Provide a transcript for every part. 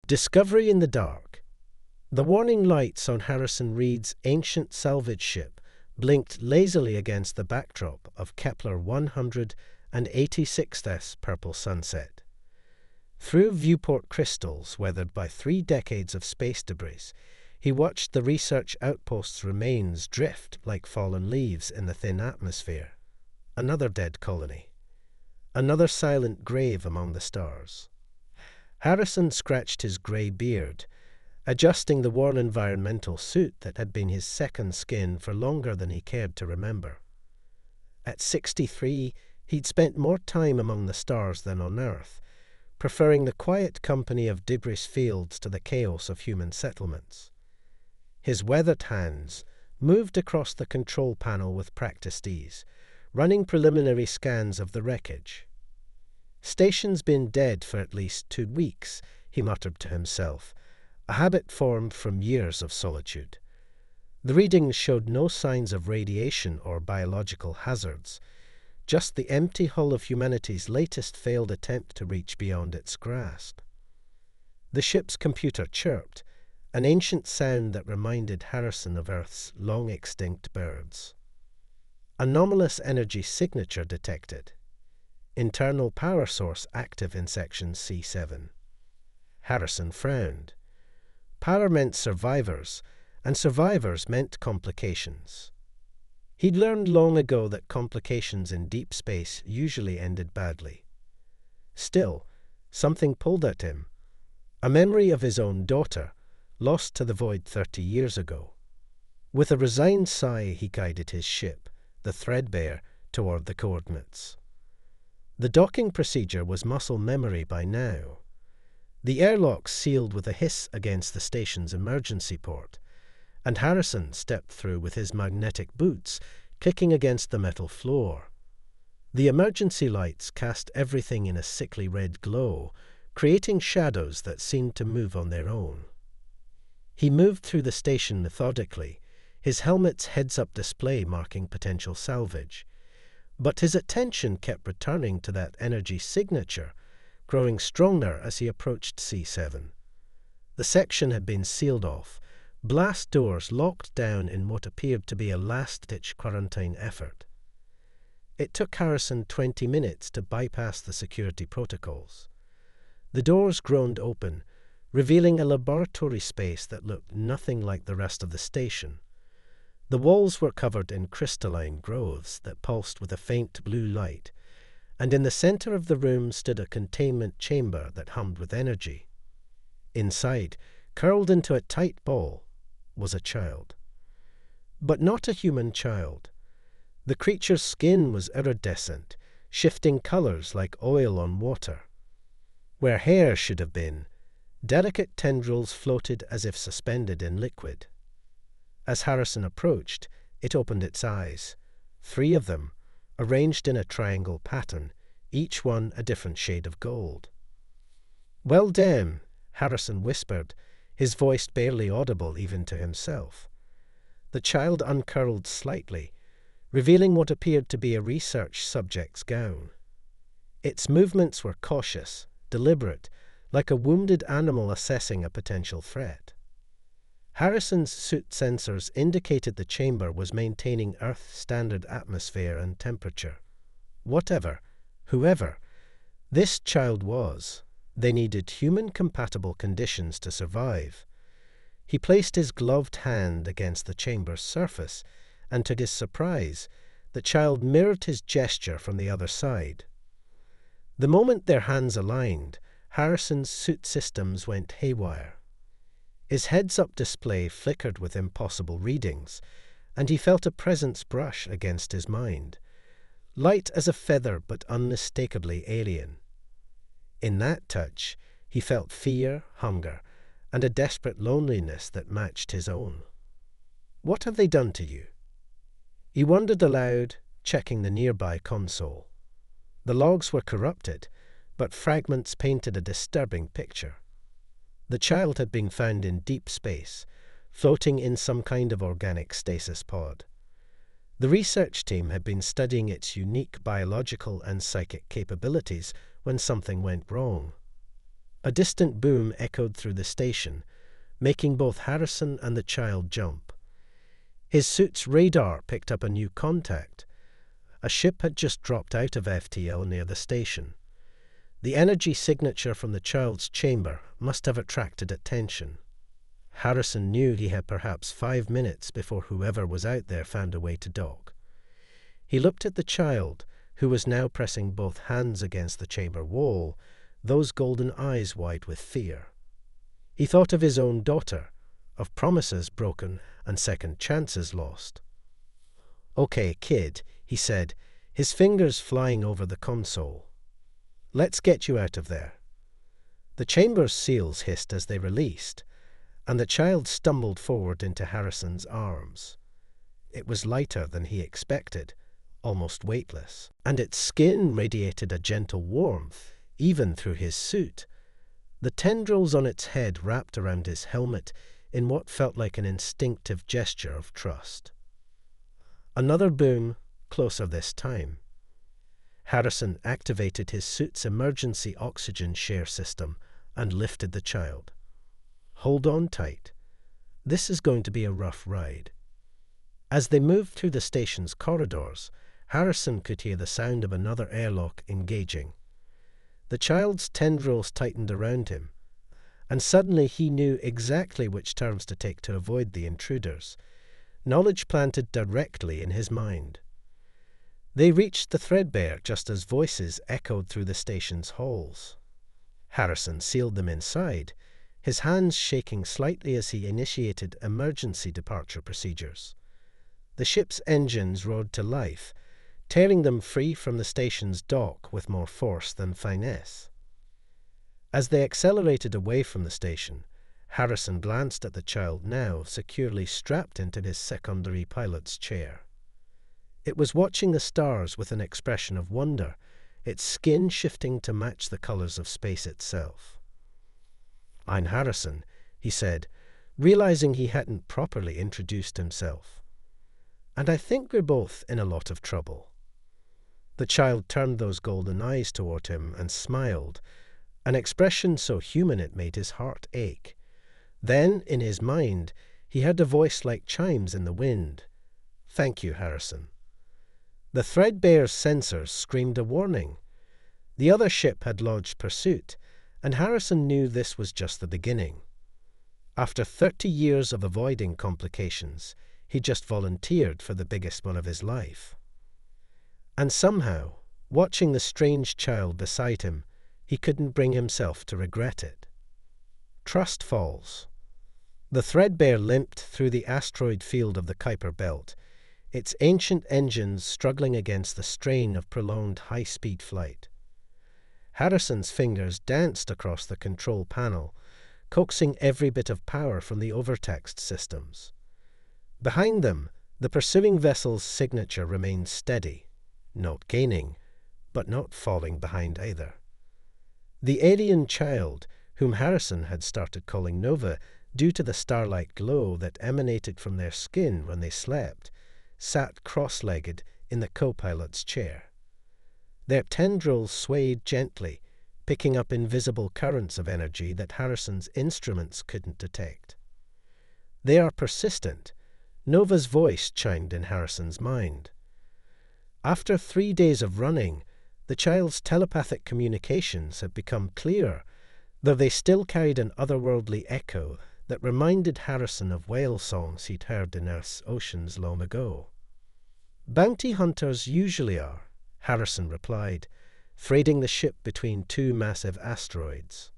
Discovery in the dark. The warning lights on Harrison Reed's ancient salvage ship blinked lazily against the backdrop of Kepler 186's purple sunset. Through viewport crystals weathered by 3 decades of space debris, he watched the research outpost's remains drift like fallen leaves in the thin atmosphere. Another dead colony. Another silent grave among the stars. Harrison scratched his grey beard, adjusting the worn environmental suit that had been his second skin for longer than he cared to remember. At 63, he'd spent more time among the stars than on Earth, preferring the quiet company of debris fields to the chaos of human settlements. His weathered hands moved across the control panel with practiced ease, running preliminary scans of the wreckage. "Station's been dead for at least 2 weeks," he muttered to himself, a habit formed from years of solitude. The readings showed no signs of radiation or biological hazards, just the empty hull of humanity's latest failed attempt to reach beyond its grasp. The ship's computer chirped, an ancient sound that reminded Harrison of Earth's long-extinct birds. Anomalous energy signature detected. Internal power source active in section C7. Harrison frowned. Power meant survivors, and survivors meant complications. He'd learned long ago that complications in deep space usually ended badly. Still, something pulled at him. A memory of his own daughter, lost to the void 30 years ago. With a resigned sigh, he guided his ship, the Threadbare, toward the coordinates. The docking procedure was muscle memory by now. The airlock sealed with a hiss against the station's emergency port, and Harrison stepped through with his magnetic boots kicking against the metal floor. The emergency lights cast everything in a sickly red glow, creating shadows that seemed to move on their own. He moved through the station methodically, his helmet's heads-up display marking potential salvage. But his attention kept returning to that energy signature, growing stronger as he approached C7. The section had been sealed off, blast doors locked down in what appeared to be a last-ditch quarantine effort. It took Harrison 20 minutes to bypass the security protocols. The doors groaned open, revealing a laboratory space that looked nothing like the rest of the station. The walls were covered in crystalline growths that pulsed with a faint blue light, and in the center of the room stood a containment chamber that hummed with energy. Inside, curled into a tight ball, was a child. But not a human child. The creature's skin was iridescent, shifting colors like oil on water. Where hair should have been, delicate tendrils floated as if suspended in liquid. As Harrison approached, it opened its eyes, 3 of them, arranged in a triangle pattern, each one a different shade of gold. "Well, damn," Harrison whispered, his voice barely audible even to himself. The child uncurled slightly, revealing what appeared to be a research subject's gown. Its movements were cautious, deliberate, like a wounded animal assessing a potential threat. Harrison's suit sensors indicated the chamber was maintaining Earth-standard atmosphere and temperature. Whatever, whoever, this child was, they needed human-compatible conditions to survive. He placed his gloved hand against the chamber's surface, and to his surprise, the child mirrored his gesture from the other side. The moment their hands aligned, Harrison's suit systems went haywire. His heads-up display flickered with impossible readings, and he felt a presence brush against his mind, light as a feather but unmistakably alien. In that touch, he felt fear, hunger, and a desperate loneliness that matched his own. "What have they done to you?" He wondered aloud, checking the nearby console. The logs were corrupted, but fragments painted a disturbing picture. The child had been found in deep space, floating in some kind of organic stasis pod. The research team had been studying its unique biological and psychic capabilities when something went wrong. A distant boom echoed through the station, making both Harrison and the child jump. His suit's radar picked up a new contact. A ship had just dropped out of FTL near the station. The energy signature from the child's chamber must have attracted attention. Harrison knew he had perhaps 5 minutes before whoever was out there found a way to dock. He looked at the child, who was now pressing both hands against the chamber wall, those golden eyes wide with fear. He thought of his own daughter, of promises broken and second chances lost. "Okay, kid," he said, his fingers flying over the console. "Let's get you out of there." The chamber's seals hissed as they released, and the child stumbled forward into Harrison's arms. It was lighter than he expected, almost weightless, and its skin radiated a gentle warmth, even through his suit. The tendrils on its head wrapped around his helmet in what felt like an instinctive gesture of trust. Another boom, closer this time. Harrison activated his suit's emergency oxygen share system and lifted the child. "Hold on tight. This is going to be a rough ride." As they moved through the station's corridors, Harrison could hear the sound of another airlock engaging. The child's tendrils tightened around him, and suddenly he knew exactly which turns to take to avoid the intruders, knowledge planted directly in his mind. They reached the Threadbare just as voices echoed through the station's halls. Harrison sealed them inside, his hands shaking slightly as he initiated emergency departure procedures. The ship's engines roared to life, tearing them free from the station's dock with more force than finesse. As they accelerated away from the station, Harrison glanced at the child now securely strapped into his secondary pilot's chair. It was watching the stars with an expression of wonder, its skin shifting to match the colors of space itself. "I'm Harrison," he said, realizing he hadn't properly introduced himself. "And I think we're both in a lot of trouble." The child turned those golden eyes toward him and smiled, an expression so human it made his heart ache. Then, in his mind, he heard a voice like chimes in the wind. "Thank you, Harrison." The Threadbare's sensors screamed a warning. The other ship had lodged pursuit, and Harrison knew this was just the beginning. After 30 years of avoiding complications, he just volunteered for the biggest one of his life. And somehow, watching the strange child beside him, he couldn't bring himself to regret it. Trust falls. The Threadbare limped through the asteroid field of the Kuiper Belt, its ancient engines struggling against the strain of prolonged high-speed flight. Harrison's fingers danced across the control panel, coaxing every bit of power from the overtext systems. Behind them, the pursuing vessel's signature remained steady, not gaining, but not falling behind either. The alien child, whom Harrison had started calling Nova due to the starlight glow that emanated from their skin when they slept, sat cross-legged in the co-pilot's chair. Their tendrils swayed gently, picking up invisible currents of energy that Harrison's instruments couldn't detect. "They are persistent," Nova's voice chimed in Harrison's mind. After 3 days of running, the child's telepathic communications had become clear, though they still carried an otherworldly echo that reminded Harrison of whale songs he'd heard in Earth's oceans long ago. "Bounty hunters usually are," Harrison replied, freighting the ship between 2 massive asteroids.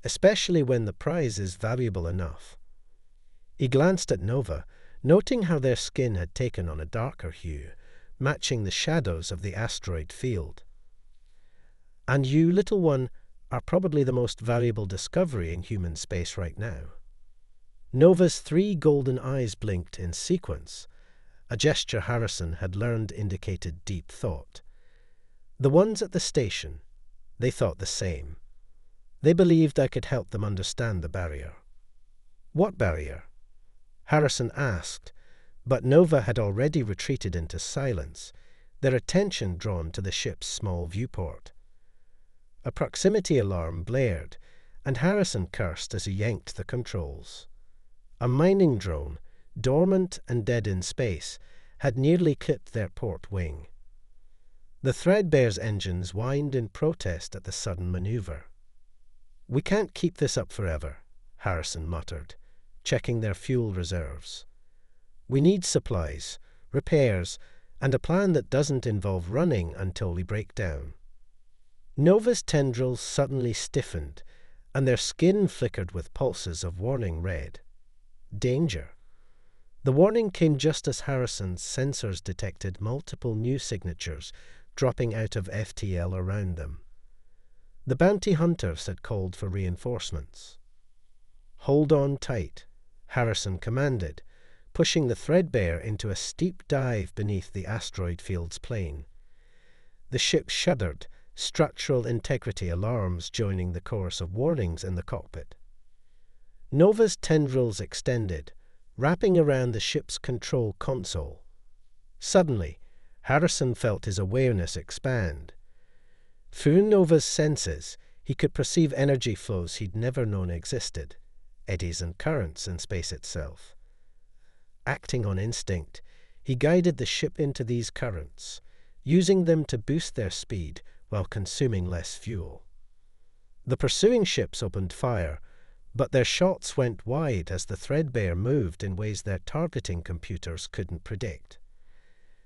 "Especially when the prize is valuable enough." He glanced at Nova, noting how their skin had taken on a darker hue, matching the shadows of the asteroid field. "And you, little one, are probably the most valuable discovery in human space right now." Nova's 3 golden eyes blinked in sequence, a gesture Harrison had learned indicated deep thought. The ones at the station, they thought the same. They believed I could help them understand the barrier. "What barrier?" Harrison asked, but Nova had already retreated into silence, their attention drawn to the ship's small viewport. A proximity alarm blared, and Harrison cursed as he yanked the controls. A mining drone, dormant and dead in space, had nearly clipped their port wing. The Threadbare's engines whined in protest at the sudden maneuver. "We can't keep this up forever," Harrison muttered, checking their fuel reserves. "We need supplies, repairs, and a plan that doesn't involve running until we break down." Nova's tendrils suddenly stiffened, and their skin flickered with pulses of warning red. Danger. The warning came just as Harrison's sensors detected multiple new signatures dropping out of FTL around them. The bounty hunters had called for reinforcements. "Hold on tight," Harrison commanded, pushing the Threadbare into a steep dive beneath the asteroid field's plane. The ship shuddered, structural integrity alarms joining the chorus of warnings in the cockpit. Nova's tendrils extended, wrapping around the ship's control console. Suddenly, Harrison felt his awareness expand. Through Nova's senses, he could perceive energy flows he'd never known existed, eddies and currents in space itself. Acting on instinct, he guided the ship into these currents, using them to boost their speed while consuming less fuel. The pursuing ships opened fire, but their shots went wide as the Threadbare moved in ways their targeting computers couldn't predict.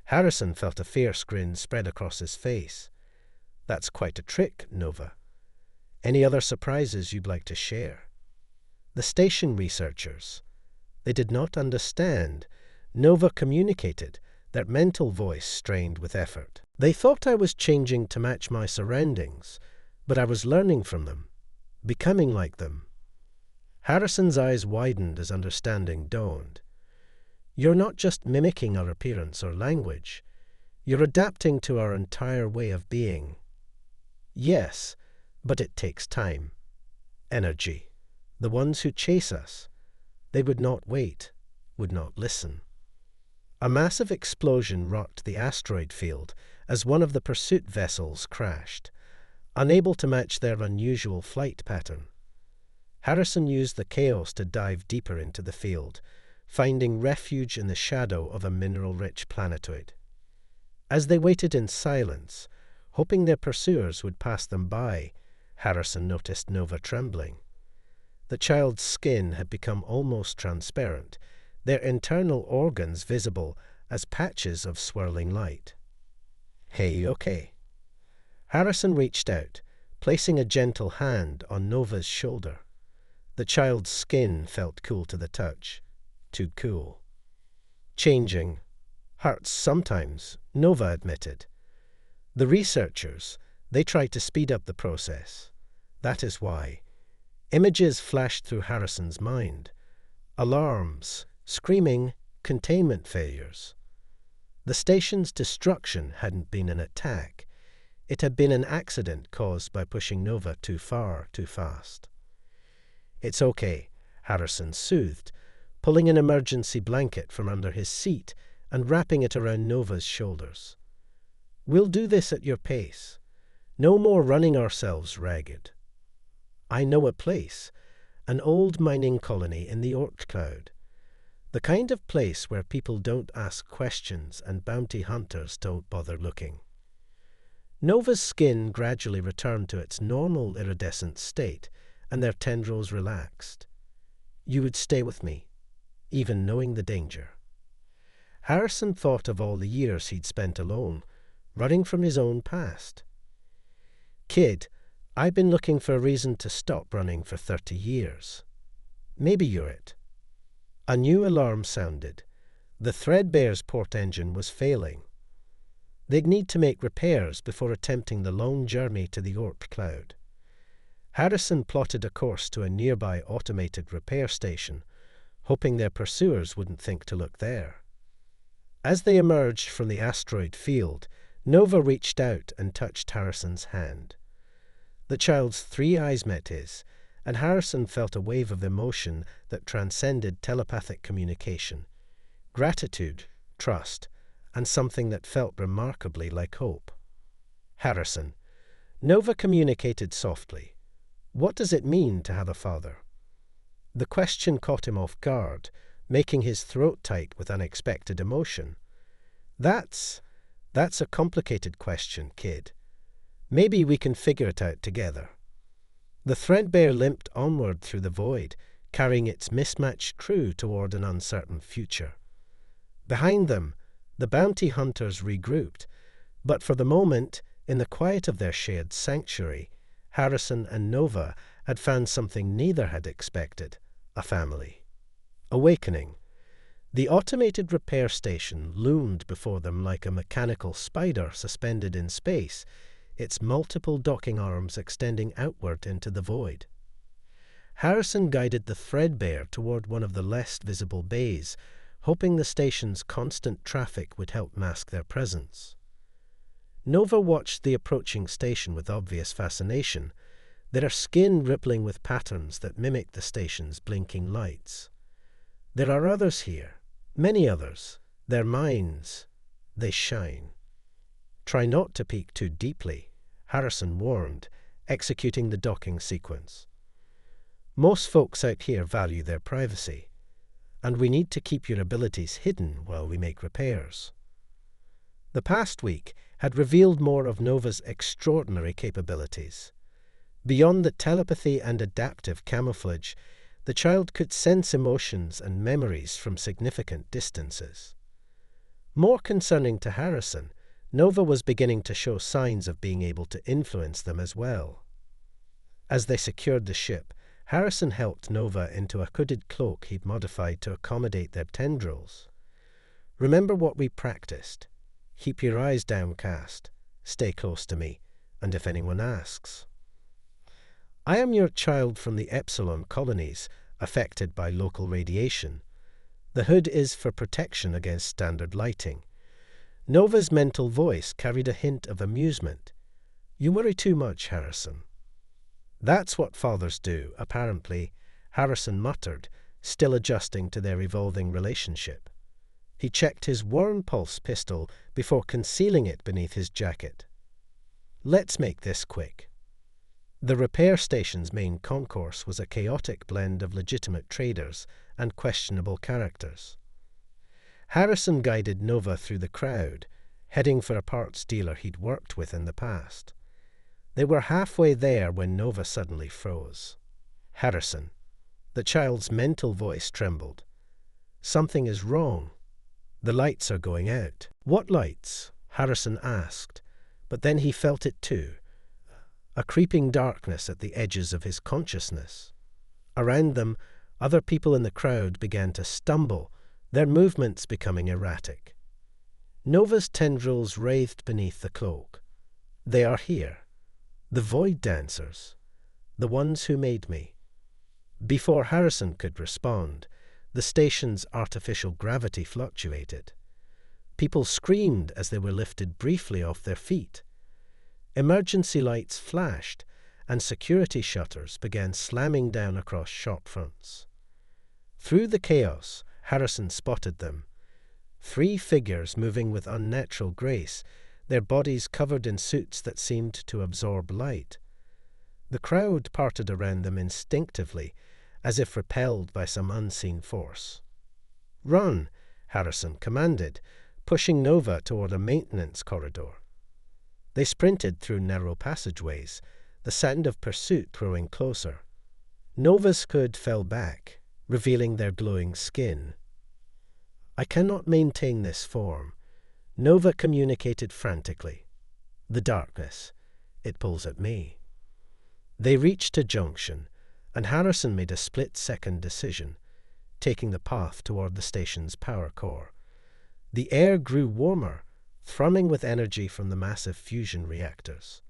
Harrison felt a fierce grin spread across his face. "That's quite a trick, Nova. Any other surprises you'd like to share?" The station researchers. They did not understand. Nova communicated, their mental voice strained with effort. "They thought I was changing to match my surroundings, but I was learning from them, becoming like them." Harrison's eyes widened as understanding dawned. "You're not just mimicking our appearance or language. You're adapting to our entire way of being." "Yes, but it takes time. Energy. The ones who chase us, they would not wait, would not listen." A massive explosion rocked the asteroid field as one of the pursuit vessels crashed, unable to match their unusual flight pattern. Harrison used the chaos to dive deeper into the field, finding refuge in the shadow of a mineral-rich planetoid. As they waited in silence, hoping their pursuers would pass them by, Harrison noticed Nova trembling. The child's skin had become almost transparent, their internal organs visible as patches of swirling light. "Hey, okay." Harrison reached out, placing a gentle hand on Nova's shoulder. The child's skin felt cool to the touch. Too cool. "Changing. Hurts sometimes," Nova admitted. The researchers, they tried to speed up the process. That is why. Images flashed through Harrison's mind. Alarms, screaming, containment failures. The station's destruction hadn't been an attack. It had been an accident caused by pushing Nova too far, too fast. "It's okay," Harrison soothed, pulling an emergency blanket from under his seat and wrapping it around Nova's shoulders. "We'll do this at your pace. No more running ourselves ragged. I know a place, an old mining colony in the Oort cloud. The kind of place where people don't ask questions and bounty hunters don't bother looking." Nova's skin gradually returned to its normal iridescent state, and their tendrils relaxed. "You would stay with me, even knowing the danger." Harrison thought of all the years he'd spent alone, running from his own past. "Kid, I've been looking for a reason to stop running for 30 years. Maybe you're it." A new alarm sounded. The Threadbare's port engine was failing. They'd need to make repairs before attempting the long journey to the Oort cloud. Harrison plotted a course to a nearby automated repair station, hoping their pursuers wouldn't think to look there. As they emerged from the asteroid field, Nova reached out and touched Harrison's hand. The child's 3 eyes met his, and Harrison felt a wave of emotion that transcended telepathic communication. Gratitude, trust, and something that felt remarkably like hope. "Harrison, Nova communicated softly. "What does it mean to have a father?" The question caught him off guard, making his throat tight with unexpected emotion. That's a complicated question, kid. Maybe we can figure it out together." The threadbare limped onward through the void, carrying its mismatched crew toward an uncertain future. Behind them, the bounty hunters regrouped, but for the moment, in the quiet of their shared sanctuary, Harrison and Nova had found something neither had expected: a family. Awakening. The automated repair station loomed before them like a mechanical spider suspended in space, its multiple docking arms extending outward into the void. Harrison guided the threadbare toward one of the less visible bays, hoping the station's constant traffic would help mask their presence. Nova watched the approaching station with obvious fascination, their skin rippling with patterns that mimicked the station's blinking lights. There are others here, many others. Their minds, they shine. Try not to peek too deeply, Harrison warned, executing the docking sequence. Most folks out here value their privacy, and we need to keep your abilities hidden while we make repairs. The past week had revealed more of Nova's extraordinary capabilities. Beyond the telepathy and adaptive camouflage, the child could sense emotions and memories from significant distances. More concerning to Harrison, Nova was beginning to show signs of being able to influence them as well. As they secured the ship, Harrison helped Nova into a hooded cloak he'd modified to accommodate their tendrils. "Remember what we practiced. Keep your eyes downcast, stay close to me, and if anyone asks." "I am your child from the Epsilon colonies, affected by local radiation. The hood is for protection against standard lighting." Nova's mental voice carried a hint of amusement. "You worry too much, Harrison." "That's what fathers do, apparently," Harrison muttered, still adjusting to their evolving relationship. He checked his worn pulse pistol before concealing it beneath his jacket. "Let's make this quick." The repair station's main concourse was a chaotic blend of legitimate traders and questionable characters. Harrison guided Nova through the crowd, heading for a parts dealer he'd worked with in the past. They were halfway there when Nova suddenly froze. "Harrison." The child's mental voice trembled. "Something is wrong. The lights are going out." "What lights?" Harrison asked, but then he felt it too. A creeping darkness at the edges of his consciousness. Around them, other people in the crowd began to stumble, their movements becoming erratic. Nova's tendrils writhed beneath the cloak. "They are here. The void dancers. The ones who made me." Before Harrison could respond, the station's artificial gravity fluctuated. People screamed as they were lifted briefly off their feet. Emergency lights flashed, and security shutters began slamming down across shop fronts. Through the chaos, Harrison spotted them. 3 figures moving with unnatural grace, their bodies covered in suits that seemed to absorb light. The crowd parted around them instinctively, as if repelled by some unseen force. "Run," Harrison commanded, pushing Nova toward a maintenance corridor. They sprinted through narrow passageways, the sound of pursuit growing closer. Nova's hood fell back, revealing their glowing skin. "I cannot maintain this form," Nova communicated frantically. "The darkness, it pulls at me." They reached a junction, and Harrison made a split-second decision, taking the path toward the station's power core. The air grew warmer, thrumming with energy from the massive fusion reactors.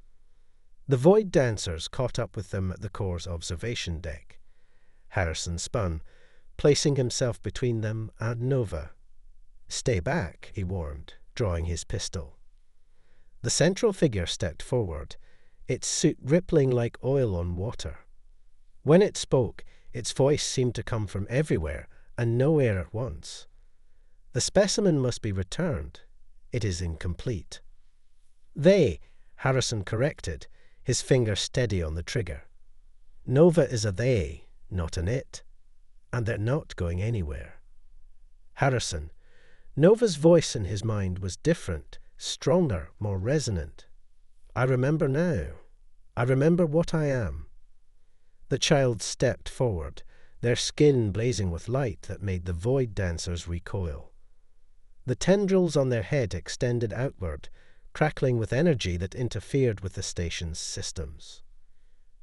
The void dancers caught up with them at the core's observation deck. Harrison spun, placing himself between them and Nova. "Stay back," he warned, drawing his pistol. The central figure stepped forward, its suit rippling like oil on water. When it spoke, its voice seemed to come from everywhere and nowhere at once. "The specimen must be returned. It is incomplete." "They," Harrison corrected, his finger steady on the trigger. Nova is a they, not an it, and they're not going anywhere. Harrison. Nova's voice in his mind was different, stronger, more resonant. I remember now. I remember what I am. The child stepped forward, their skin blazing with light that made the void dancers recoil. The tendrils on their head extended outward, crackling with energy that interfered with the station's systems.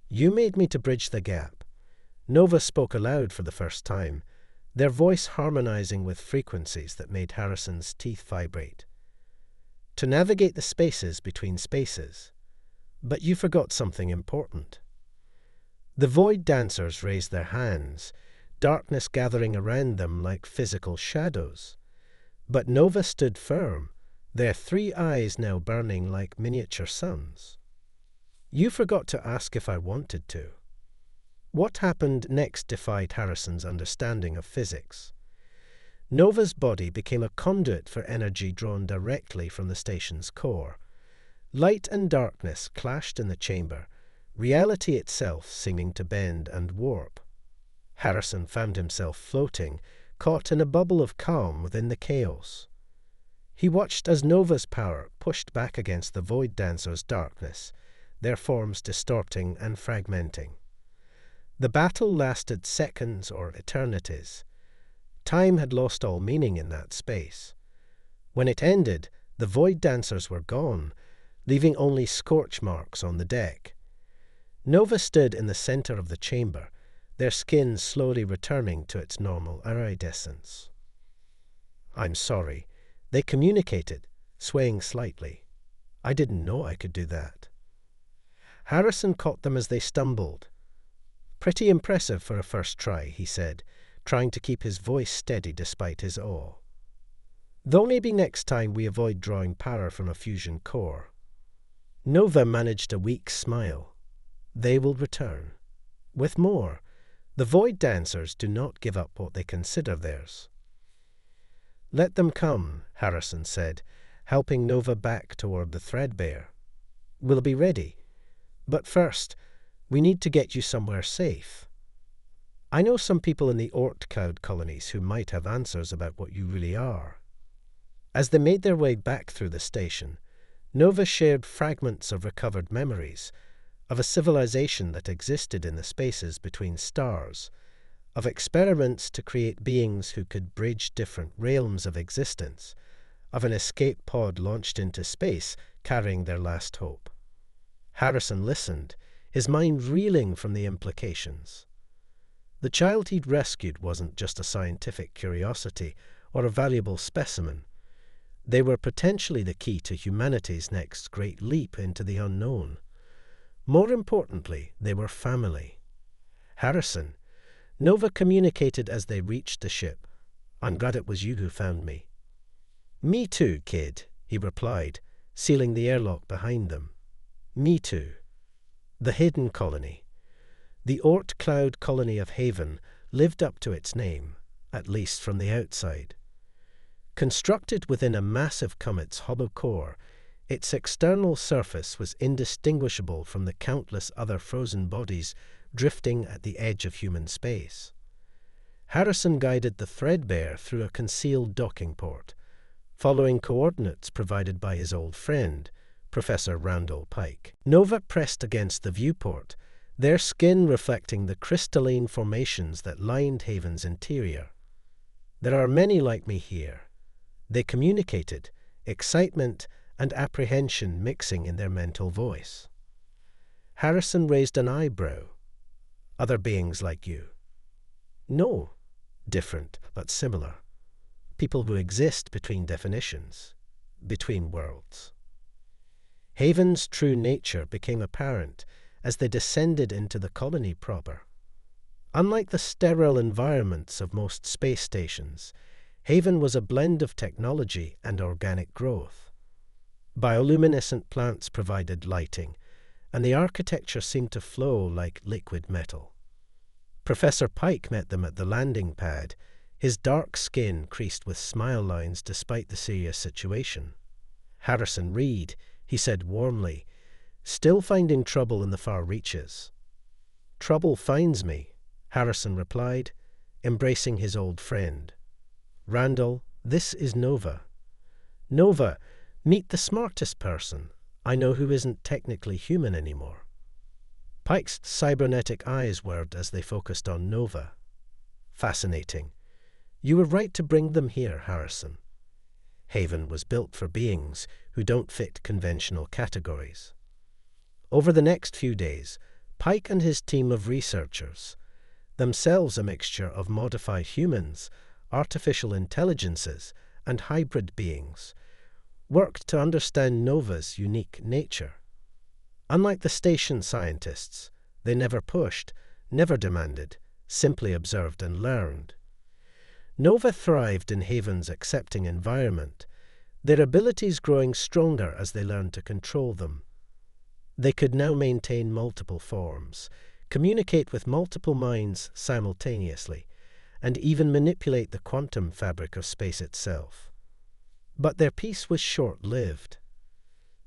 You made me to bridge the gap. Nova spoke aloud for the first time, their voice harmonizing with frequencies that made Harrison's teeth vibrate. To navigate the spaces between spaces. But you forgot something important. The void dancers raised their hands, darkness gathering around them like physical shadows. But Nova stood firm, their 3 eyes now burning like miniature suns. You forgot to ask if I wanted to. What happened next defied Harrison's understanding of physics. Nova's body became a conduit for energy drawn directly from the station's core. Light and darkness clashed in the chamber, reality itself seeming to bend and warp. Harrison found himself floating, caught in a bubble of calm within the chaos. He watched as Nova's power pushed back against the void dancers' darkness, their forms distorting and fragmenting. The battle lasted seconds or eternities. Time had lost all meaning in that space. When it ended, the void dancers were gone, leaving only scorch marks on the deck. Nova stood in the center of the chamber, their skin slowly returning to its normal iridescence. I'm sorry. They communicated, swaying slightly. I didn't know I could do that. Harrison caught them as they stumbled. Pretty impressive for a first try, he said, trying to keep his voice steady despite his awe. Though maybe next time we avoid drawing power from a fusion core. Nova managed a weak smile. They will return. With more. The void dancers do not give up what they consider theirs. Let them come, Harrison said, helping Nova back toward the threadbare. We'll be ready. But first, we need to get you somewhere safe. I know some people in the Oort cloud colonies who might have answers about what you really are. As they made their way back through the station, Nova shared fragments of recovered memories, of a civilization that existed in the spaces between stars, of experiments to create beings who could bridge different realms of existence, of an escape pod launched into space carrying their last hope. Harrison listened, his mind reeling from the implications. The child he'd rescued wasn't just a scientific curiosity or a valuable specimen. They were potentially the key to humanity's next great leap into the unknown. More importantly, they were family. Harrison, Nova communicated as they reached the ship. I'm glad it was you who found me. Me too, kid, he replied, sealing the airlock behind them. Me too. The hidden colony. The Oort cloud colony of Haven lived up to its name, at least from the outside. Constructed within a massive comet's hollow core, its external surface was indistinguishable from the countless other frozen bodies drifting at the edge of human space. Harrison guided the threadbare through a concealed docking port, following coordinates provided by his old friend, Professor Randall Pike. Nova pressed against the viewport, their skin reflecting the crystalline formations that lined Haven's interior. There are many like me here. They communicated, excitement and apprehension mixing in their mental voice. Harrison raised an eyebrow. Other beings like you? No. Different, but similar. People who exist between definitions, between worlds. Haven's true nature became apparent as they descended into the colony proper. Unlike the sterile environments of most space stations, Haven was a blend of technology and organic growth. Bioluminescent plants provided lighting, and the architecture seemed to flow like liquid metal. Professor Pike met them at the landing pad, his dark skin creased with smile lines despite the serious situation. Harrison Reed, he said warmly, still finding trouble in the far reaches. "Trouble finds me," Harrison replied, embracing his old friend. "Randall, this is Nova. Nova, meet the smartest person I know who isn't technically human anymore." Pike's cybernetic eyes whirred as they focused on Nova. "Fascinating. You were right to bring them here, Harrison. Haven was built for beings who don't fit conventional categories." Over the next few days, Pike and his team of researchers, themselves a mixture of modified humans, artificial intelligences, and hybrid beings, worked to understand Nova's unique nature. Unlike the station scientists, they never pushed, never demanded, simply observed and learned. Nova thrived in Haven's accepting environment, their abilities growing stronger as they learned to control them. They could now maintain multiple forms, communicate with multiple minds simultaneously, and even manipulate the quantum fabric of space itself. But their peace was short-lived.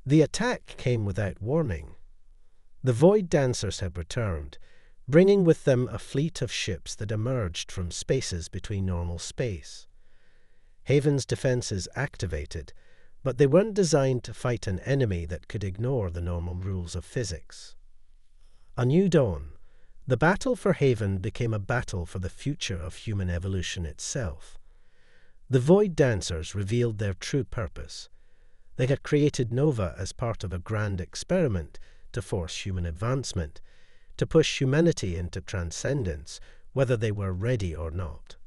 The attack came without warning. The Void Dancers had returned, bringing with them a fleet of ships that emerged from spaces between normal space. Haven's defenses activated, but they weren't designed to fight an enemy that could ignore the normal rules of physics. A new dawn. The battle for Haven became a battle for the future of human evolution itself. The Void Dancers revealed their true purpose. They had created Nova as part of a grand experiment to force human advancement, to push humanity into transcendence, whether they were ready or not.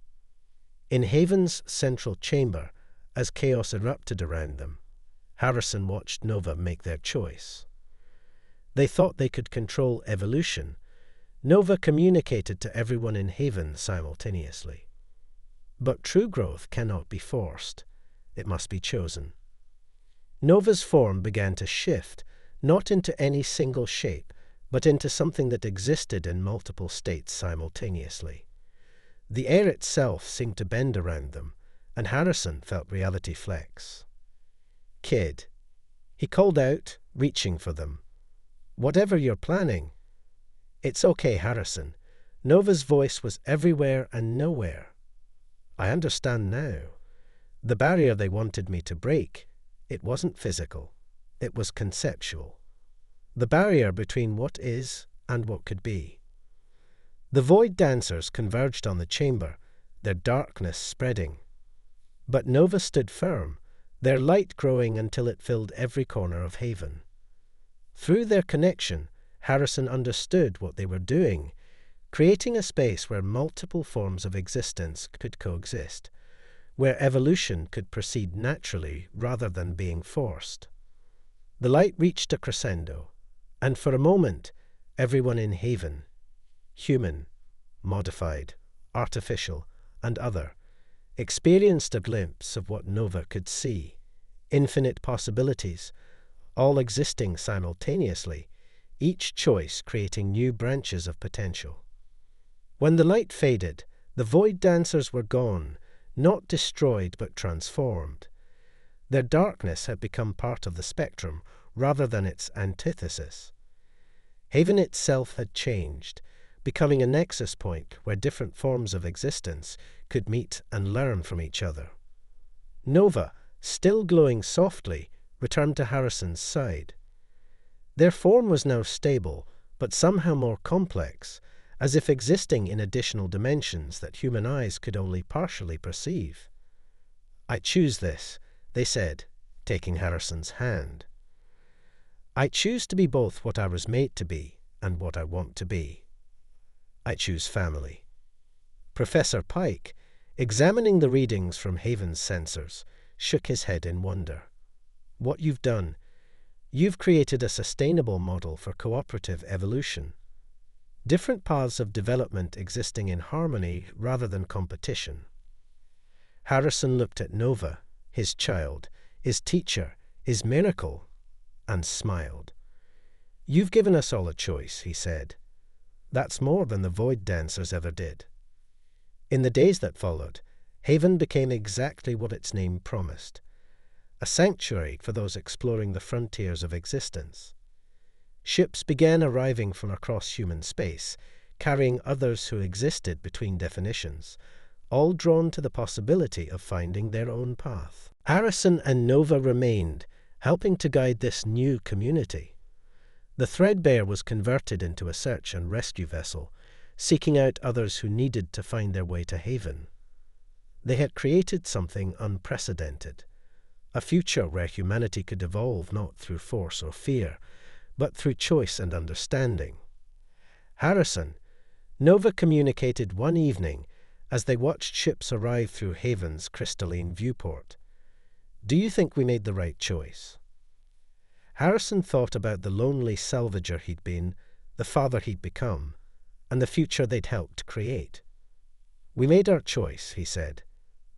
In Haven's central chamber, as chaos erupted around them, Harrison watched Nova make their choice. They thought they could control evolution. Nova communicated to everyone in Haven simultaneously. But true growth cannot be forced. It must be chosen. Nova's form began to shift, not into any single shape, but into something that existed in multiple states simultaneously. The air itself seemed to bend around them, and Harrison felt reality flex. "Kid," he called out, reaching for them. "Whatever you're planning." "It's okay, Harrison." Nova's voice was everywhere and nowhere. "I understand now. The barrier they wanted me to break, it wasn't physical. It was conceptual. The barrier between what is and what could be." The Void Dancers converged on the chamber, their darkness spreading. But Nova stood firm, their light growing until it filled every corner of Haven. Through their connection, Harrison understood what they were doing, creating a space where multiple forms of existence could coexist, where evolution could proceed naturally rather than being forced. The light reached a crescendo, and for a moment, everyone in Haven, human, modified, artificial, and other, experienced a glimpse of what Nova could see: infinite possibilities, all existing simultaneously, each choice creating new branches of potential. When the light faded, the Void Dancers were gone, not destroyed but transformed. Their darkness had become part of the spectrum rather than its antithesis. Haven itself had changed, becoming a nexus point where different forms of existence could meet and learn from each other. Nova, still glowing softly, returned to Harrison's side. Their form was now stable, but somehow more complex, as if existing in additional dimensions that human eyes could only partially perceive. "I choose this," they said, taking Harrison's hand. "I choose to be both what I was made to be and what I want to be. I choose family." Professor Pike, examining the readings from Haven's sensors, shook his head in wonder. "What you've done, you've created a sustainable model for cooperative evolution. Different paths of development existing in harmony rather than competition." Harrison looked at Nova, his child, his teacher, his miracle, and smiled. "You've given us all a choice," he said. "That's more than the Void Dancers ever did." In the days that followed, Haven became exactly what its name promised: a sanctuary for those exploring the frontiers of existence. Ships began arriving from across human space, carrying others who existed between definitions, all drawn to the possibility of finding their own path. Harrison and Nova remained, helping to guide this new community. The Threadbare was converted into a search and rescue vessel, seeking out others who needed to find their way to haven. They had created something unprecedented, a future where humanity could evolve not through force or fear, but through choice and understanding. Harrison, Nova communicated one evening as they watched ships arrive through Haven's crystalline viewport. "Do you think we made the right choice?" Harrison thought about the lonely salvager he'd been, the father he'd become, and the future they'd helped create. "We made our choice," he said.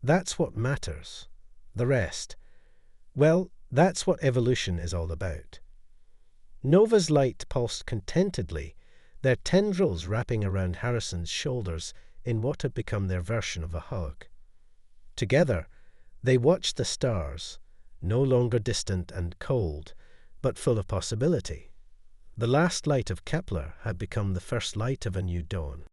"That's what matters. The rest, well, that's what evolution is all about." Nova's light pulsed contentedly, their tendrils wrapping around Harrison's shoulders in what had become their version of a hug. Together, they watched the stars, no longer distant and cold, but full of possibility. The last light of Kepler had become the first light of a new dawn.